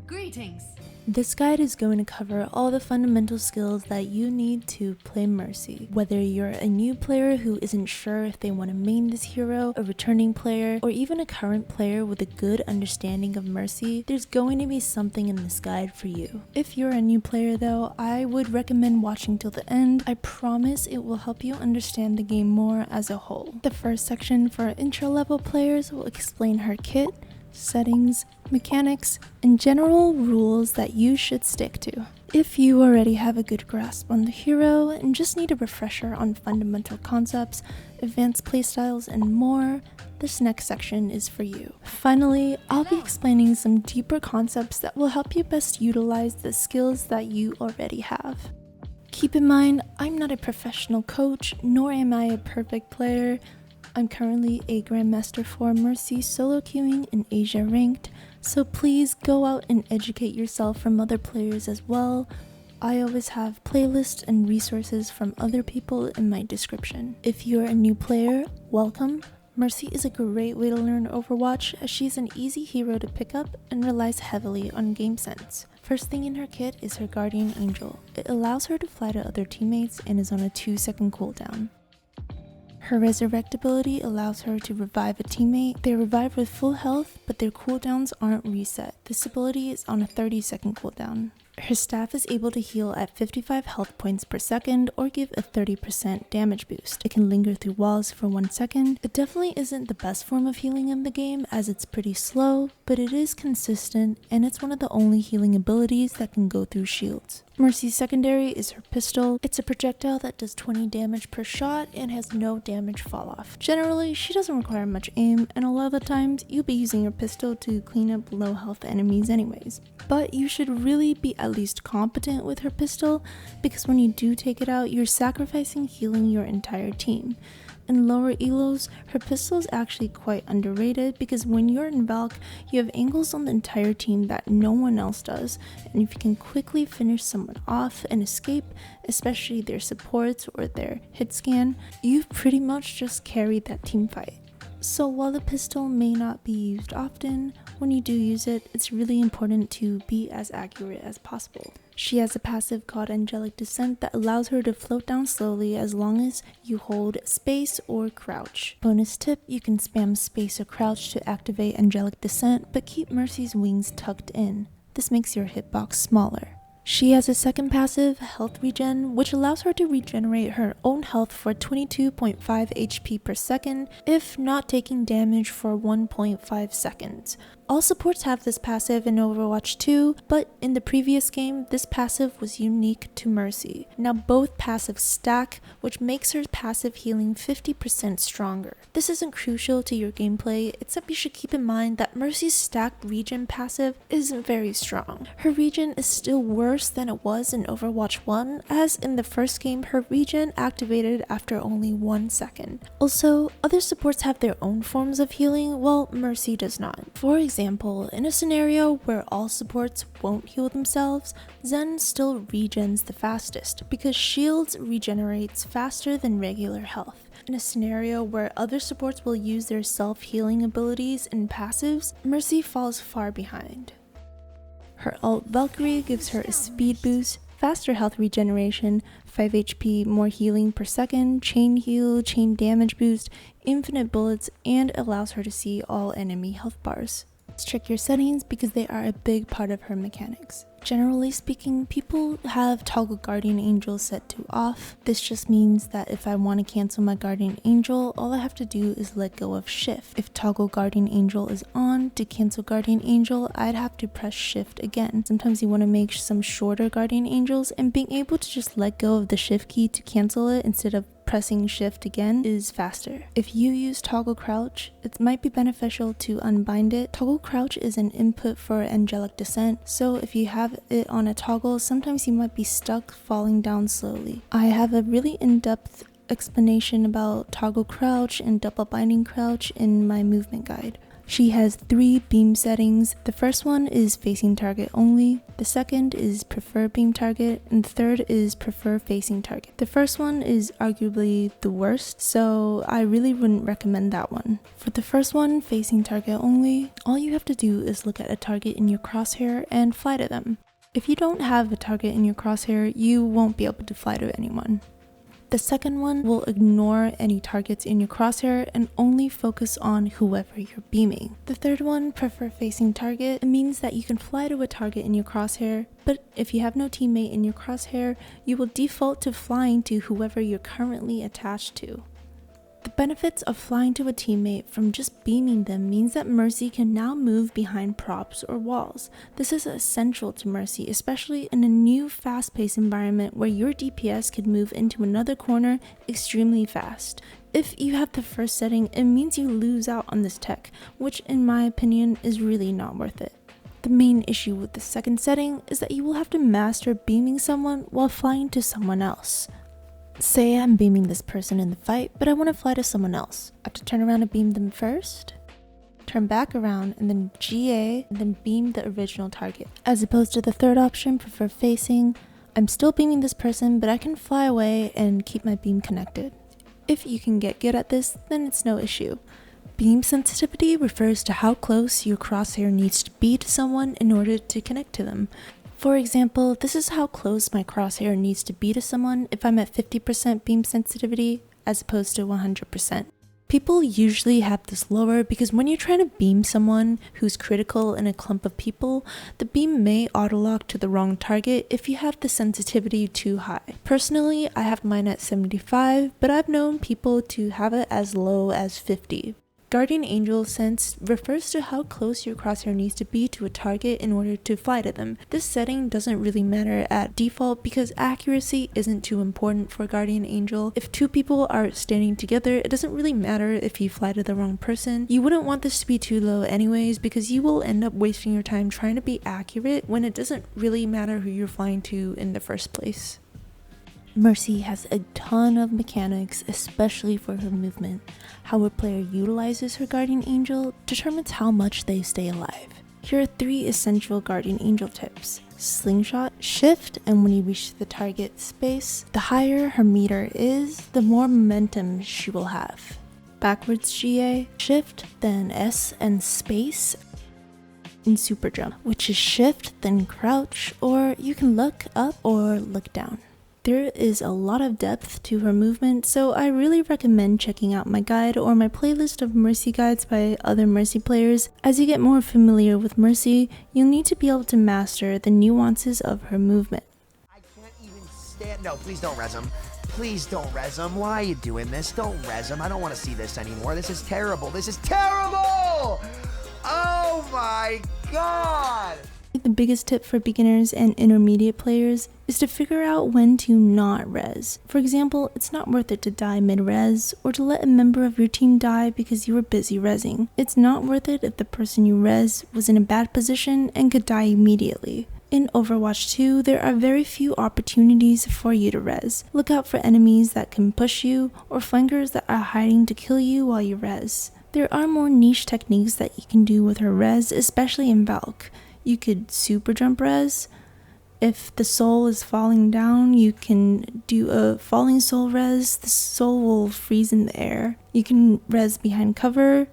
Greetings! This guide is going to cover all the fundamental skills that you need to play Mercy. Whether you're a new player who isn't sure if they want to main this hero, a returning player, or even a current player with a good understanding of Mercy, there's going to be something in this guide for you. If you're a new player though, I would recommend watching till the end. I promise it will help you understand the game more as a whole. The first section for intro level players will explain her kit, settings, mechanics, and general rules that you should stick to. If you already have a good grasp on the hero and just need a refresher on fundamental concepts, advanced playstyles, and more, this next section is for you. Finally, I'll be explaining some deeper concepts that will help you best utilize the skills that you already have. Keep in mind, I'm not a professional coach, nor am I a perfect player. I'm currently a Grandmaster 4 Mercy solo queuing in Asia ranked, so please go out and educate yourself from other players as well. I always have playlists and resources from other people in my description. If you're a new player, welcome. Mercy is a great way to learn Overwatch as she's an easy hero to pick up and relies heavily on game sense. First thing in her kit is her Guardian Angel. It allows her to fly to other teammates and is on a 2-second cooldown. Her Resurrect ability allows her to revive a teammate. They revive with full health, but their cooldowns aren't reset. This ability is on a 30-second cooldown. Her staff is able to heal at 55 health points per second or give a 30% damage boost. It can linger through walls for 1 second. It definitely isn't the best form of healing in the game as it's pretty slow, but it is consistent and it's one of the only healing abilities that can go through shields. Mercy's secondary is her pistol. It's a projectile that does 20 damage per shot and has no damage fall off. Generally, she doesn't require much aim, and a lot of the times you'll be using your pistol to clean up low health enemies anyways. But you should really be at least competent with her pistol, because when you do take it out, you're sacrificing healing your entire team. In lower elos, her pistol is actually quite underrated because when you're in Valk, you have angles on the entire team that no one else does, and if you can quickly finish someone off and escape, especially their supports or their hit scan, you've pretty much just carried that team fight. So while the pistol may not be used often, when you do use it, it's really important to be as accurate as possible. She has a passive called Angelic Descent that allows her to float down slowly as long as you hold space or crouch. Bonus tip, you can spam space or crouch to activate Angelic Descent, but keep Mercy's wings tucked in. This makes your hitbox smaller. She has a second passive, Health Regen, which allows her to regenerate her own health for 22.5 HP per second if not taking damage for 1.5 seconds. All supports have this passive in Overwatch 2, but in the previous game, this passive was unique to Mercy. Now both passives stack, which makes her passive healing 50% stronger. This isn't crucial to your gameplay, except you should keep in mind that Mercy's stacked regen passive isn't very strong. Her regen is still worse than it was in Overwatch 1, as in the first game her regen activated after only 1 second. Also, other supports have their own forms of healing, while Mercy does not. For example, in a scenario where all supports won't heal themselves, Zen still regens the fastest because shields regenerates faster than regular health. In a scenario where other supports will use their self-healing abilities and passives, Mercy falls far behind. Her ult Valkyrie gives her a speed boost, faster health regeneration, 5 HP more healing per second, chain heal, chain damage boost, infinite bullets, and allows her to see all enemy health bars. Let's check your settings because they are a big part of her mechanics. Generally speaking, people have toggle Guardian Angel set to off. This just means that if I want to cancel my Guardian Angel, all I have to do is let go of shift. If toggle Guardian Angel is on, to cancel Guardian Angel, I'd have to press shift again. Sometimes you want to make some shorter Guardian Angels, and being able to just let go of the shift key to cancel it instead of pressing shift again is faster. If you use toggle crouch, it might be beneficial to unbind it. Toggle crouch is an input for Angelic Descent, so if you have it on a toggle, sometimes you might be stuck falling down slowly. I have a really in-depth explanation about toggle crouch and double binding crouch in my movement guide. She has 3 beam settings. The first one is facing target only, the second is prefer beam target, and the third is prefer facing target. The first one is arguably the worst, so I really wouldn't recommend that one. For the first one, facing target only, all you have to do is look at a target in your crosshair and fly to them. If you don't have a target in your crosshair, you won't be able to fly to anyone. The second one will ignore any targets in your crosshair and only focus on whoever you're beaming. The third one, prefer facing target, it means that you can fly to a target in your crosshair, but if you have no teammate in your crosshair, you will default to flying to whoever you're currently attached to. The benefits of flying to a teammate from just beaming them means that Mercy can now move behind props or walls. This is essential to Mercy, especially in a new fast-paced environment where your DPS can move into another corner extremely fast. If you have the first setting, it means you lose out on this tech, which in my opinion is really not worth it. The main issue with the second setting is that you will have to master beaming someone while flying to someone else. Say I'm beaming this person in the fight, but I want to fly to someone else. I have to turn around and beam them first, turn back around, and then GA, and then beam the original target. As opposed to the third option, prefer facing, I'm still beaming this person, but I can fly away and keep my beam connected. If you can get good at this, then it's no issue. Beam sensitivity refers to how close your crosshair needs to be to someone in order to connect to them. For example, this is how close my crosshair needs to be to someone if I'm at 50% beam sensitivity as opposed to 100%. People usually have this lower because when you're trying to beam someone who's critical in a clump of people, the beam may auto-lock to the wrong target if you have the sensitivity too high. Personally, I have mine at 75, but I've known people to have it as low as 50. Guardian Angel Sense refers to how close your crosshair needs to be to a target in order to fly to them. This setting doesn't really matter at default because accuracy isn't too important for Guardian Angel. If 2 people are standing together, it doesn't really matter if you fly to the wrong person. You wouldn't want this to be too low anyways because you will end up wasting your time trying to be accurate when it doesn't really matter who you're flying to in the first place. Mercy has a ton of mechanics, especially for her movement. How a player utilizes her Guardian Angel determines how much they stay alive. Here are 3 essential Guardian Angel tips. Slingshot, shift, and when you reach the target space, the higher her meter is, the more momentum she will have. Backwards GA, shift, then S and space, and super jump, which is shift, then crouch, or you can look up or look down. There is a lot of depth to her movement, so I really recommend checking out my guide or my playlist of Mercy guides by other Mercy players. As you get more familiar with Mercy, you'll need to be able to master the nuances of her movement. I can't even stand. No, please don't res him. Please don't res him. Why are you doing this? Don't res him. I don't want to see this anymore. This is terrible. This is terrible! Oh my god! The biggest tip for beginners and intermediate players is to figure out when to not res. For example, it's not worth it to die mid-res or to let a member of your team die because you were busy resing. It's not worth it if the person you res was in a bad position and could die immediately. In Overwatch 2, there are very few opportunities for you to res. Look out for enemies that can push you or flankers that are hiding to kill you while you res. There are more niche techniques that you can do with her res, especially in Valk. You could super jump res. If the soul is falling down, you can do a falling soul res. The soul will freeze in the air. You can res behind cover.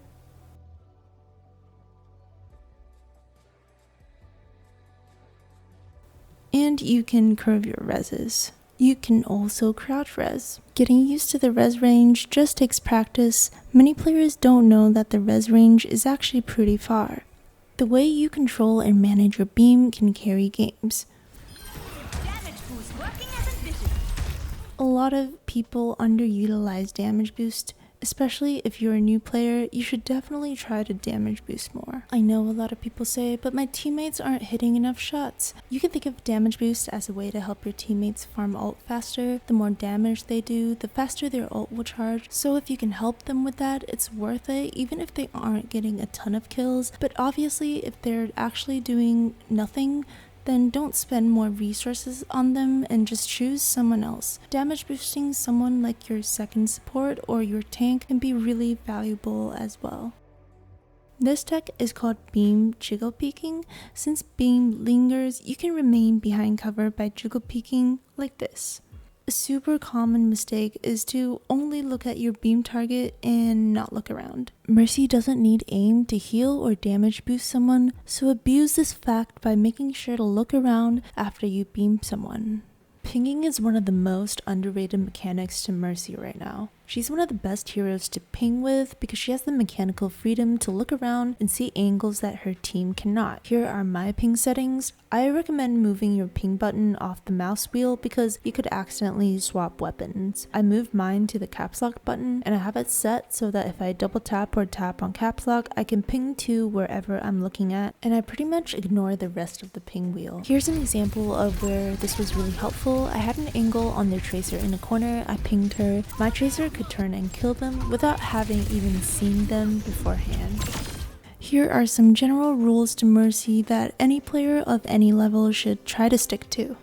And you can curve your reses. You can also crouch res. Getting used to the res range just takes practice. Many players don't know that the res range is actually pretty far. The way you control and manage your beam can carry games. A lot of people underutilize damage boost, especially if you're a new player. You should definitely try to damage boost more. I know a lot of people say, but my teammates aren't hitting enough shots. You can think of damage boost as a way to help your teammates farm ult faster. The more damage they do, the faster their ult will charge. So if you can help them with that, it's worth it, even if they aren't getting a ton of kills. But obviously, if they're actually doing nothing, then don't spend more resources on them and just choose someone else. Damage boosting someone like your second support or your tank can be really valuable as well. This tech is called beam jiggle peeking. Since beam lingers, you can remain behind cover by jiggle peeking like this. A super common mistake is to only look at your beam target and not look around. Mercy doesn't need aim to heal or damage boost someone, so abuse this fact by making sure to look around after you beam someone. Pinging is one of the most underrated mechanics to Mercy right now. She's one of the best heroes to ping with because she has the mechanical freedom to look around and see angles that her team cannot. Here are my ping settings. I recommend moving your ping button off the mouse wheel because you could accidentally swap weapons. I moved mine to the caps lock button and I have it set so that if I double tap or tap on caps lock, I can ping to wherever I'm looking at, and I pretty much ignore the rest of the ping wheel. Here's an example of where this was really helpful. I had an angle on their tracer in a corner, I pinged her. My tracer could turn and kill them without having even seen them beforehand. Here are some general rules to Mercy that any player of any level should try to stick to.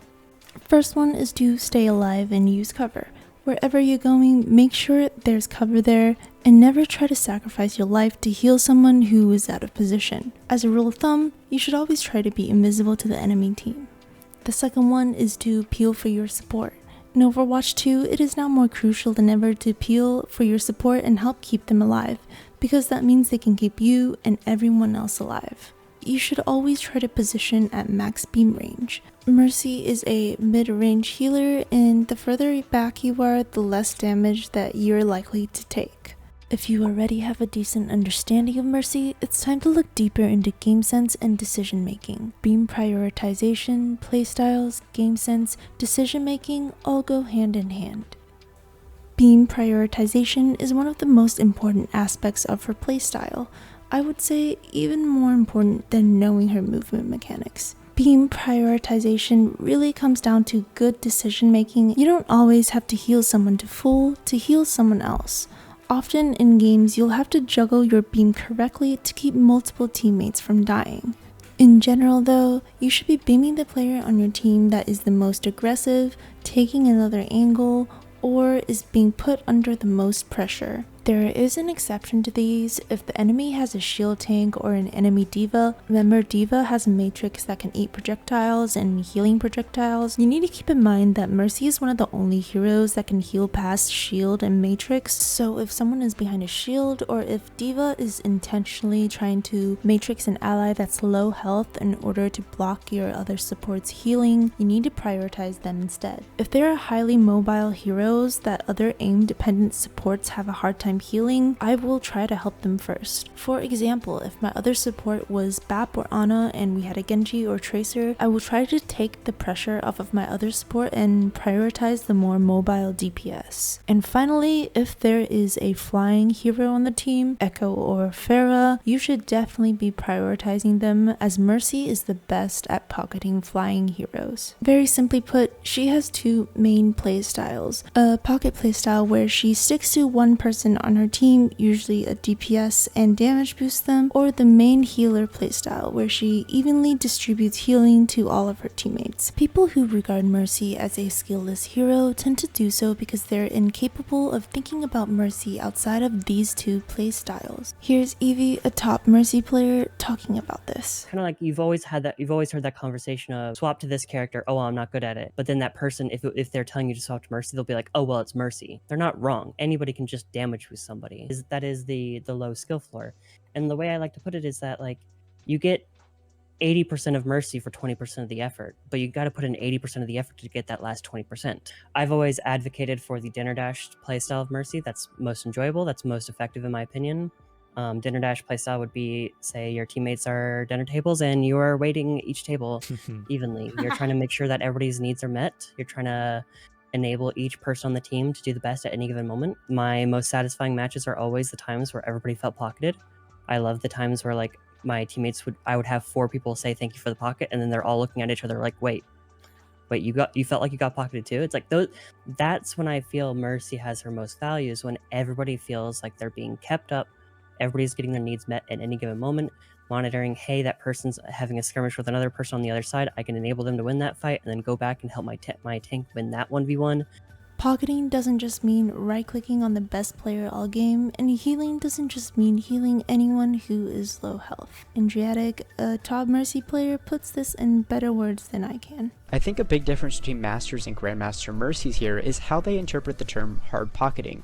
First one is to stay alive and use cover. Wherever you're going, make sure there's cover there and never try to sacrifice your life to heal someone who is out of position. As a rule of thumb, you should always try to be invisible to the enemy team. The second one is to peel for your support. In Overwatch 2, it is now more crucial than ever to peel for your support and help keep them alive, because that means they can keep you and everyone else alive. You should always try to position at max beam range. Mercy is a mid-range healer, and the further back you are, the less damage that you're likely to take. If you already have a decent understanding of Mercy, it's time to look deeper into game sense and decision making. Beam prioritization, playstyles, game sense, decision making all go hand in hand. Beam prioritization is one of the most important aspects of her playstyle. I would say even more important than knowing her movement mechanics. Beam prioritization really comes down to good decision making. You don't always have to heal someone to full to heal someone else. Often in games, you'll have to juggle your beam correctly to keep multiple teammates from dying. In general though, you should be beaming the player on your team that is the most aggressive, taking another angle, or is being put under the most pressure. There is an exception to these. If the enemy has a shield tank or an enemy diva, remember diva has a matrix that can eat projectiles and healing projectiles. You need to keep in mind that Mercy is one of the only heroes that can heal past shield and matrix, so if someone is behind a shield or if diva is intentionally trying to matrix an ally that's low health in order to block your other support's healing, you need to prioritize them instead. If there are highly mobile heroes that other aim dependent supports have a hard time healing, I will try to help them first. For example, if my other support was Bap or Ana and we had a Genji or Tracer, I will try to take the pressure off of my other support and prioritize the more mobile DPS. And finally, if there is a flying hero on the team, Echo or Pharah, you should definitely be prioritizing them as Mercy is the best at pocketing flying heroes. Very simply put, she has two main playstyles. A pocket playstyle where she sticks to one person on her team, usually a DPS, and damage boosts them, or the main healer playstyle where she evenly distributes healing to all of her teammates. People who regard Mercy as a skillless hero tend to do so because they're incapable of thinking about Mercy outside of these two playstyles. Here's EeveeA, a top Mercy player, talking about this. Kind of like you've always heard that conversation of swap to this character, oh well, I'm not good at it, but then that person, if they're telling you to swap to Mercy, they'll be like, oh well, it's Mercy. They're not wrong. Anybody can just damage with somebody. That is the low skill floor. And the way I like to put it is that, like, you get 80% of Mercy for 20% of the effort, but you got to put in 80% of the effort to get that last 20%. I've always advocated for the dinner dash playstyle of Mercy. That's most enjoyable, that's most effective in my opinion. Dinner dash playstyle would be, say your teammates are dinner tables and you are waiting each table evenly. You're trying to make sure that everybody's needs are met. You're trying to enable each person on the team to do the best at any given moment. My most satisfying matches are always the times where everybody felt pocketed. I love the times where, like, my teammates I would have 4 people say thank you for the pocket, and then they're all looking at each other like, wait, you felt like you got pocketed too? It's like that's when I feel Mercy has her most value, is when everybody feels like they're being kept up, everybody's getting their needs met at any given moment, monitoring, hey, that person's having a skirmish with another person on the other side, I can enable them to win that fight and then go back and help my tank win that 1v1. Pocketing doesn't just mean right-clicking on the best player all game, and healing doesn't just mean healing anyone who is low health. Andriatic, a top Mercy player, puts this in better words than I can. I think a big difference between Masters and Grandmaster Mercies here is how they interpret the term hard pocketing.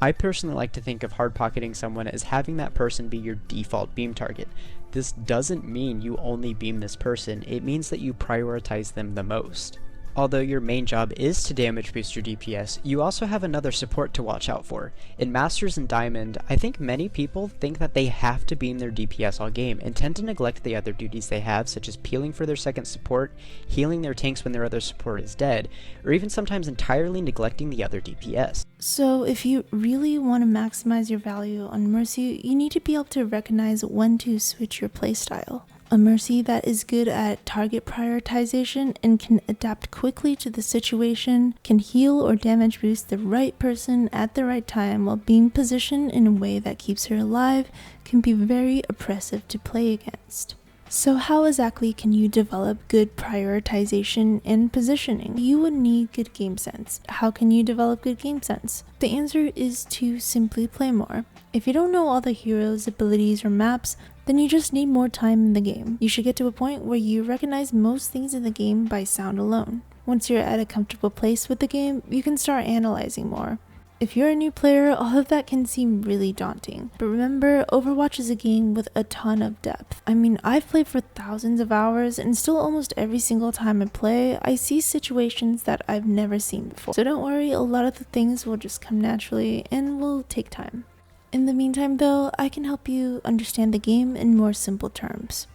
I personally like to think of hard pocketing someone as having that person be your default beam target. This doesn't mean you only beam this person, it means that you prioritize them the most. Although your main job is to damage boost your DPS, you also have another support to watch out for. In Masters and Diamond, I think many people think that they have to beam their DPS all game and tend to neglect the other duties they have, such as peeling for their second support, healing their tanks when their other support is dead, or even sometimes entirely neglecting the other DPS. So if you really want to maximize your value on Mercy, you need to be able to recognize when to switch your playstyle. A Mercy that is good at target prioritization and can adapt quickly to the situation, can heal or damage boost the right person at the right time while being positioned in a way that keeps her alive, can be very oppressive to play against. So how exactly can you develop good prioritization and positioning? You would need good game sense. How can you develop good game sense? The answer is to simply play more. If you don't know all the heroes, abilities, or maps, then you just need more time in the game. You should get to a point where you recognize most things in the game by sound alone. Once you're at a comfortable place with the game, you can start analyzing more. If you're a new player, all of that can seem really daunting. But remember, Overwatch is a game with a ton of depth. I mean, I've played for thousands of hours, and still almost every single time I play, I see situations that I've never seen before. So don't worry, a lot of the things will just come naturally and will take time. In the meantime though, I can help you understand the game in more simple terms.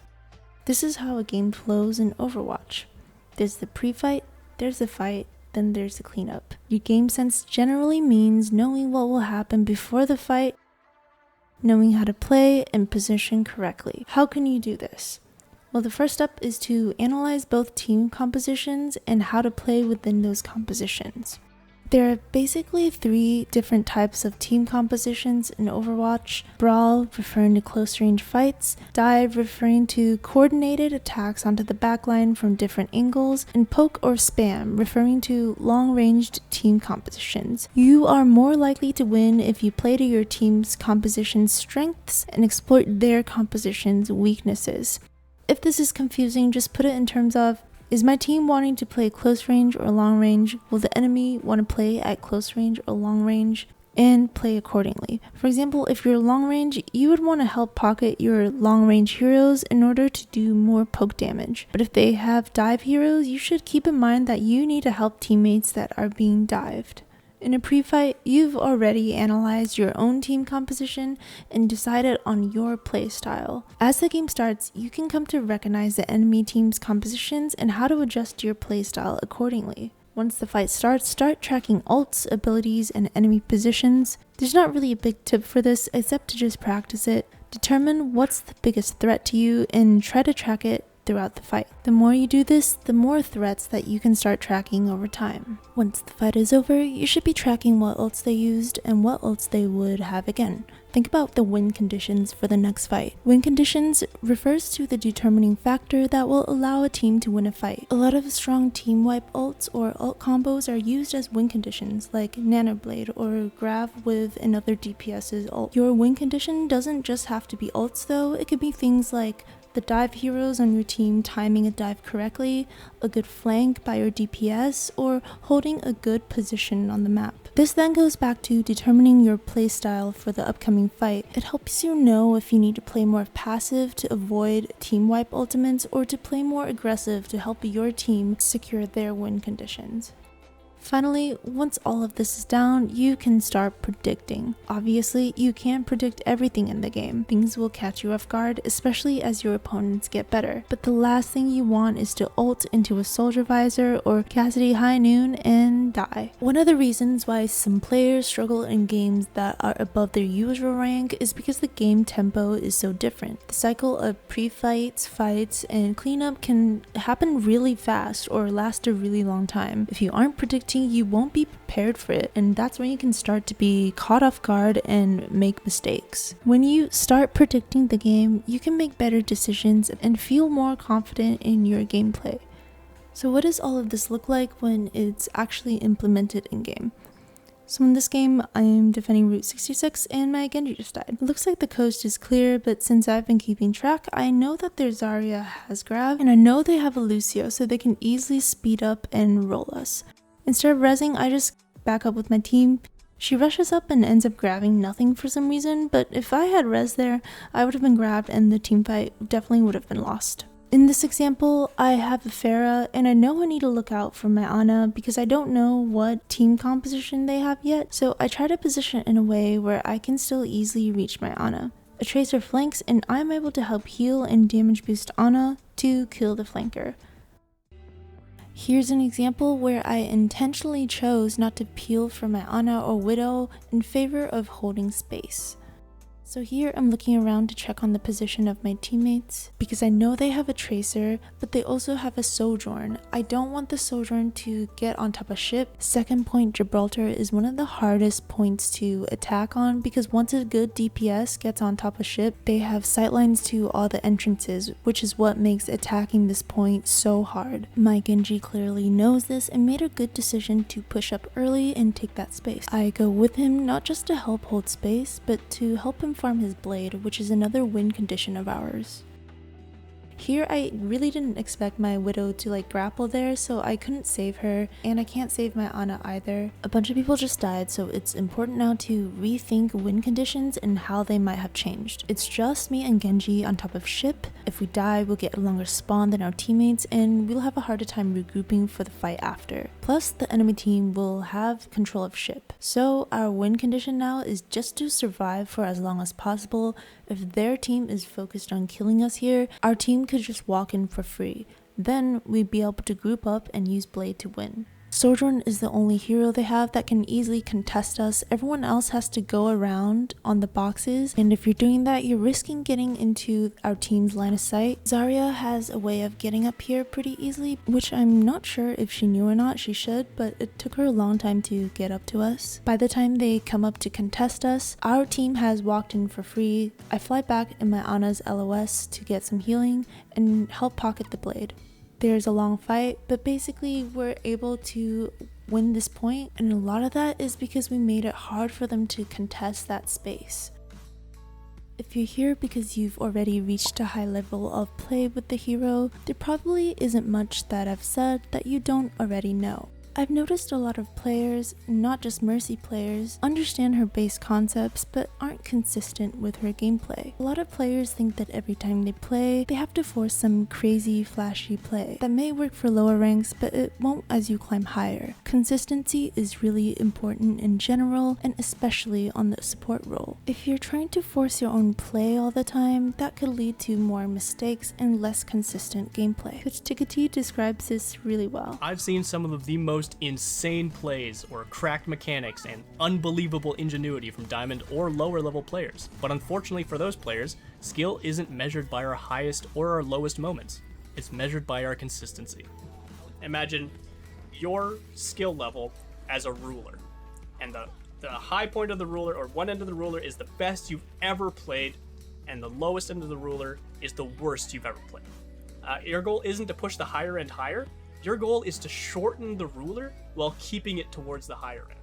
This is how a game flows in Overwatch. There's the pre-fight, there's the fight, then there's the cleanup. Your game sense generally means knowing what will happen before the fight, knowing how to play and position correctly. How can you do this? Well, the first step is to analyze both team compositions and how to play within those compositions. There are basically 3 different types of team compositions in Overwatch. Brawl, referring to close range fights, Dive, referring to coordinated attacks onto the backline from different angles, and Poke or Spam, referring to long-ranged team compositions. You are more likely to win if you play to your team's composition's strengths and exploit their composition's weaknesses. If this is confusing, just put it in terms of, is my team wanting to play close range or long range? Will the enemy want to play at close range or long range? And play accordingly. For example, if you're long range, you would want to help pocket your long range heroes in order to do more poke damage. But if they have dive heroes, you should keep in mind that you need to help teammates that are being dived. In a pre-fight, you've already analyzed your own team composition and decided on your playstyle. As the game starts, you can come to recognize the enemy team's compositions and how to adjust your playstyle accordingly. Once the fight starts, start tracking ults, abilities, and enemy positions. There's not really a big tip for this except to just practice it. Determine what's the biggest threat to you and try to track it throughout the fight. The more you do this, the more threats that you can start tracking over time. Once the fight is over, you should be tracking what ults they used and what ults they would have again. Think about the win conditions for the next fight. Win conditions refers to the determining factor that will allow a team to win a fight. A lot of strong team wipe ults or ult combos are used as win conditions, like Nanoblade or Grav with another DPS's ult. Your win condition doesn't just have to be ults though, it could be things like the dive heroes on your team timing a dive correctly, a good flank by your DPS, or holding a good position on the map. This then goes back to determining your playstyle for the upcoming fight. It helps you know if you need to play more passive to avoid team wipe ultimates or to play more aggressive to help your team secure their win conditions. Finally, once all of this is down, you can start predicting. Obviously, you can't predict everything in the game. Things will catch you off guard, especially as your opponents get better. But the last thing you want is to ult into a soldier visor or Tikatee high noon and die. One of the reasons why some players struggle in games that are above their usual rank is because the game tempo is so different. The cycle of pre-fights, fights, and cleanup can happen really fast or last a really long time. If you aren't predicting, you won't be prepared for it, and that's when you can start to be caught off guard and make mistakes. When you start predicting the game, you can make better decisions and feel more confident in your gameplay. So what does all of this look like when it's actually implemented in-game? So in this game, I'm defending Route 66 and my Genji just died. It looks like the coast is clear, but since I've been keeping track, I know that their Zarya has grab, and I know they have a Lucio, so they can easily speed up and roll us. Instead of rezzing, I just back up with my team. She rushes up and ends up grabbing nothing for some reason, but if I had res there, I would have been grabbed and the team fight definitely would have been lost. In this example, I have a Pharah, and I know I need to look out for my Ana because I don't know what team composition they have yet, so I try to position it in a way where I can still easily reach my Ana. A Tracer flanks, and I'm able to help heal and damage boost Ana to kill the flanker. Here's an example where I intentionally chose not to peel for my Ana or Widow in favor of holding space. So here I'm looking around to check on the position of my teammates because I know they have a Tracer, but they also have a Sojourn. I don't want the Sojourn to get on top of ship. Second point, Gibraltar is one of the hardest points to attack on because once a good DPS gets on top of ship, they have sightlines to all the entrances, which is what makes attacking this point so hard. My Genji clearly knows this and made a good decision to push up early and take that space. I go with him not just to help hold space, but to help him farm his blade, which is another win condition of ours. Here I really didn't expect my Widow to grapple there, so I couldn't save her, and I can't save my Ana either. A bunch of people just died, so it's important now to rethink win conditions and how they might have changed. It's just me and Genji on top of ship. If we die, we'll get a longer spawn than our teammates, and we'll have a harder time regrouping for the fight after. Plus, the enemy team will have control of ship. So our win condition now is just to survive for as long as possible. If their team is focused on killing us here, our team could just walk in for free. Then we'd be able to group up and use Blade to win. Sojourn is the only hero they have that can easily contest us. Everyone else has to go around on the boxes, and if you're doing that, you're risking getting into our team's line of sight. Zarya has a way of getting up here pretty easily, which I'm not sure if she knew or not. She should, but it took her a long time to get up to us. By the time they come up to contest us, our team has walked in for free. I fly back in my Ana's LOS to get some healing and help pocket the blade. There's a long fight, but basically we're able to win this point, and a lot of that is because we made it hard for them to contest that space. If you're here because you've already reached a high level of play with the hero, there probably isn't much that I've said that you don't already know. I've noticed a lot of players, not just Mercy players, understand her base concepts but aren't consistent with her gameplay. A lot of players think that every time they play, they have to force some crazy flashy play. That may work for lower ranks, but it won't as you climb higher. Consistency is really important in general, and especially on the support role. If you're trying to force your own play all the time, that could lead to more mistakes and less consistent gameplay, which Tikatee describes this really well. I've seen some of the most insane plays or cracked mechanics and unbelievable ingenuity from diamond or lower level players, but unfortunately for those players, skill isn't measured by our highest or our lowest moments. It's measured by our consistency. Imagine your skill level as a ruler, and the high point of the ruler, or one end of the ruler, is the best you've ever played, and the lowest end of the ruler is the worst you've ever played. Your goal isn't to push the higher end higher. Your goal is to shorten the ruler while keeping it towards the higher end.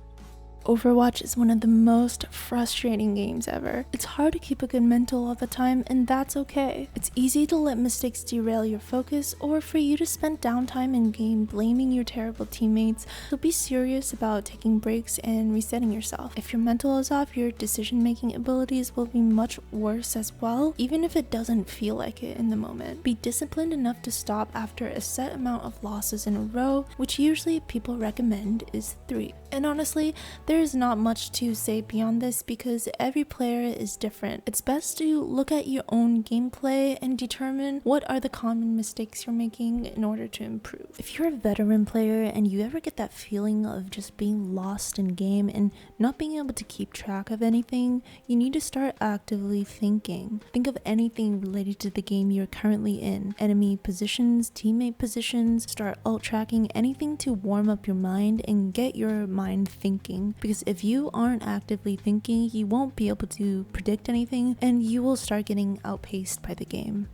Overwatch is one of the most frustrating games ever. It's hard to keep a good mental all the time, and that's okay. It's easy to let mistakes derail your focus, or for you to spend downtime in game blaming your terrible teammates, so be serious about taking breaks and resetting yourself. If your mental is off, your decision-making abilities will be much worse as well, even if it doesn't feel like it in the moment. Be disciplined enough to stop after a set amount of losses in a row, which usually people recommend is 3. And honestly, there is not much to say beyond this because every player is different. It's best to look at your own gameplay and determine what are the common mistakes you're making in order to improve. If you're a veteran player and you ever get that feeling of just being lost in game and not being able to keep track of anything, you need to start actively thinking. Think of anything related to the game you're currently in. Enemy positions, teammate positions, start ult tracking, anything to warm up your mind and get your mind thinking, because if you aren't actively thinking, you won't be able to predict anything and you will start getting outpaced by the game.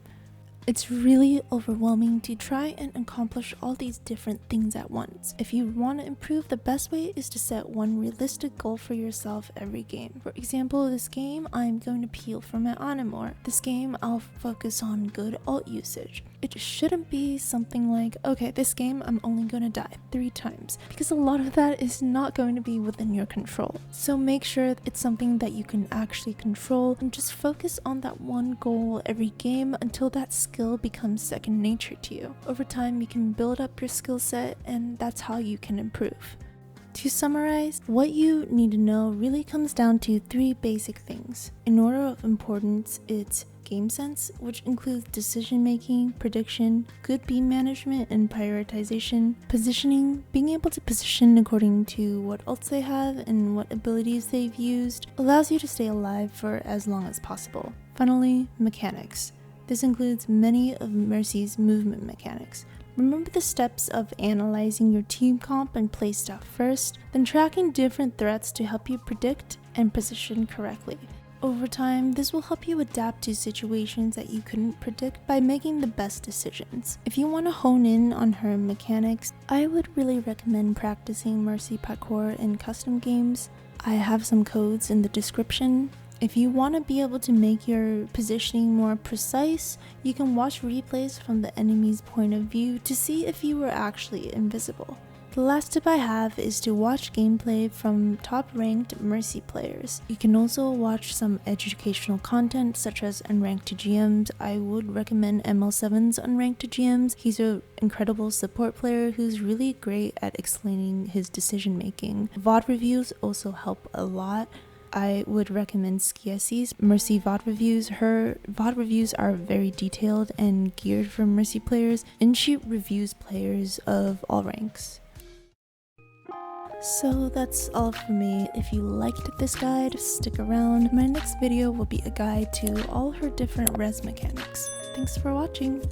It's really overwhelming to try and accomplish all these different things at once. If you want to improve, the best way is to set one realistic goal for yourself every game. For example, this game, I'm going to peel for my Animor. This game, I'll focus on good ult usage. It shouldn't be something like, okay, this game I'm only going to die 3 times, because a lot of that is not going to be within your control. So make sure it's something that you can actually control and just focus on that one goal every game until that skill becomes second nature to you. Over time, you can build up your skill set, and that's how you can improve. To summarize, what you need to know really comes down to 3 basic things. In order of importance, it's game sense, which includes decision making, prediction, good beam management and prioritization, positioning, being able to position according to what ults they have and what abilities they've used, allows you to stay alive for as long as possible. Finally, mechanics. This includes many of Mercy's movement mechanics. Remember the steps of analyzing your team comp and playstyle first, then tracking different threats to help you predict and position correctly. Over time, this will help you adapt to situations that you couldn't predict by making the best decisions. If you want to hone in on her mechanics, I would really recommend practicing Mercy parkour in custom games. I have some codes in the description. If you want to be able to make your positioning more precise, you can watch replays from the enemy's point of view to see if you were actually invisible. The last tip I have is to watch gameplay from top-ranked Mercy players. You can also watch some educational content such as Unranked to GMs. I would recommend ML7's Unranked to GMs. He's an incredible support player who's really great at explaining his decision making. VOD reviews also help a lot. I would recommend Skiesi's Mercy VOD reviews. Her VOD reviews are very detailed and geared for Mercy players, and she reviews players of all ranks. So that's all for me. If you liked this guide, stick around. My next video will be a guide to all her different res mechanics. Thanks for watching!